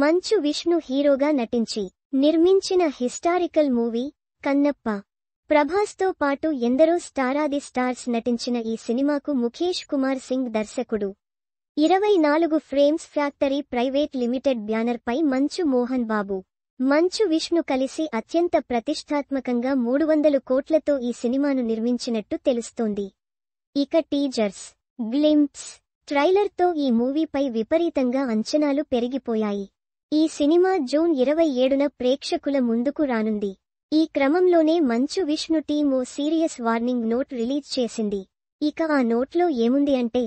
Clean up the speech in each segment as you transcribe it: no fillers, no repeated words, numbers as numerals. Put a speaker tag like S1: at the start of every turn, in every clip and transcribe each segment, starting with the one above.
S1: మంచు విష్ణు హీరోగా నటించి నిర్మించిన హిస్టారికల్ మూవీ కన్నప్ప. ప్రభాస్తో పాటు ఎందరో స్టార్స్ నటించిన ఈ సినిమాకు ముఖేష్ కుమార్ సింగ్ దర్శకుడు. 24 ఫ్రేమ్స్ ఫ్యాక్టరీ ప్రైవేట్ లిమిటెడ్ బ్యానర్పై మంచు మోహన్ బాబు, మంచు విష్ణు కలిసి అత్యంత ప్రతిష్టాత్మకంగా 300 కోట్లతో ఈ సినిమాను నిర్మించినట్టు తెలుస్తోంది. ఇక టీజర్స్, గ్లింప్స్, ట్రైలర్తో ఈ మూవీపై విపరీతంగా అంచనాలు పెరిగిపోయాయి. ఈ సినిమా జూన్ 27న ప్రేక్షకుల ముందుకు రానుంది. ఈ క్రమంలోనే మంచు విష్ణు టీమ్ ఓ సీరియస్ వార్నింగ్ నోట్ రిలీజ్ చేసింది. ఇక ఆ నోట్లో ఏముంది అంటే,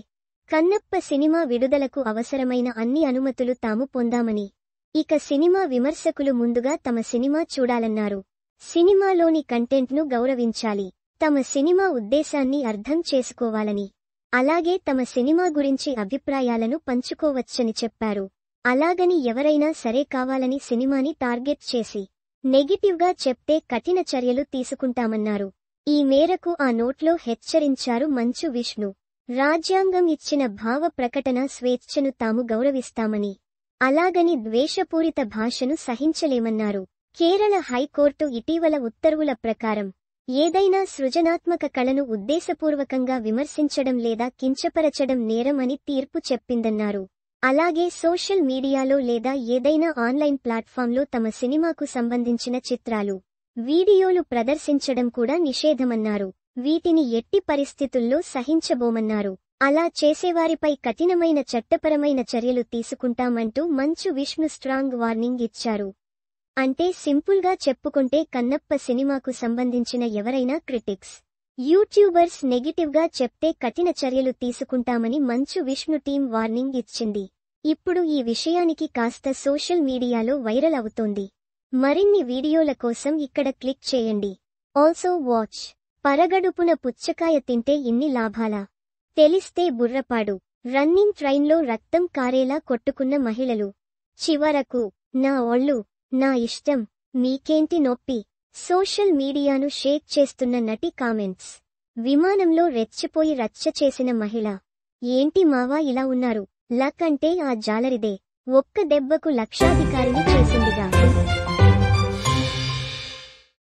S1: కన్నప్ప సినిమా విడుదలకు అవసరమైన అన్ని అనుమతులు తాము పొందామని. ఇక సినిమా విమర్శకులు ముందుగా తమ సినిమా చూడాలన్నారు. సినిమాలోని కంటెంట్ను గౌరవించాలి. తమ సినిమా ఉద్దేశాన్ని అర్థం చేసుకోవాలని. అలాగే తమ సినిమా గురించి అభిప్రాయాలను పంచుకోవచ్చని చెప్పారు. అలాగని ఎవరైనా సరే కావాలని సినిమాని టార్గెట్ చేసి నెగిటివ్గా చెప్తే కఠిన చర్యలు తీసుకుంటామన్నారు. ఈ మేరకు ఆ నోట్లో హెచ్చరించారు మంచు విష్ణు. రాజ్యాంగం ఇచ్చిన భావ ప్రకటన స్వేచ్ఛను తాము గౌరవిస్తామని, అలాగని ద్వేషపూరిత భాషను సహించలేమన్నారు. కేరళ హైకోర్టు ఇటీవల ఉత్తర్వుల ప్రకారం ఏదైనా సృజనాత్మక కళను ఉద్దేశపూర్వకంగా విమర్శించడం లేదా కించపరచడం నేరం అని తీర్పు చెప్పిందన్నారు. అలాగే సోషల్ మీడియాలో లేదా ఏదైనా ఆన్లైన్ ప్లాట్ఫామ్లో తమ సినిమాకు సంబంధించిన చిత్రాలు, వీడియోలు ప్రదర్శించడం కూడా నిషేధమన్నారు. వీటిని ఎట్టి పరిస్థితుల్లో సహించబోమన్నారు. అలా చేసేవారిపై కఠినమైన చట్టపరమైన చర్యలు తీసుకుంటామంటూ మంచు విష్ణు స్ట్రాంగ్ వార్నింగ్ ఇచ్చారు. అంటే సింపుల్గా చెప్పుకుంటే కన్నప్ప సినిమాకు సంబంధించిన ఎవరైనా క్రిటిక్స్, యూట్యూబర్స్ నెగిటివ్గా చెప్తే కఠిన చర్యలు తీసుకుంటామని మంచు విష్ణు టీం వార్నింగ్ ఇచ్చింది. ఇప్పుడు ఈ విషయానికి కాస్త సోషల్ మీడియాలో వైరల్ అవుతోంది. మరిన్ని వీడియోల కోసం ఇక్కడ క్లిక్ చేయండి. Also watch. పరగడుపున పుచ్చకాయ తింటే ఇన్ని లాభాలా? తెలిస్తే బుర్రపాడు. రన్నింగ్ ట్రైన్లో రక్తం కారేలా కొట్టుకున్న మహిళలు. చివరకు నా ఒళ్ళు, నా ఇష్టం, మీకేంటి నొప్పి? సోషల్ మీడియాను షేక్ చేస్తున్న నటి కామెంట్స్. విమానంలో రెచ్చిపోయి రచ్చ చేసిన మహిళ. ఏంటి మావా ఇలా ఉన్నారు? లక్ అంటే ఆ జాలరిదే. ఒక్క దెబ్బకు లక్షాధికారిని చేసిందిగా.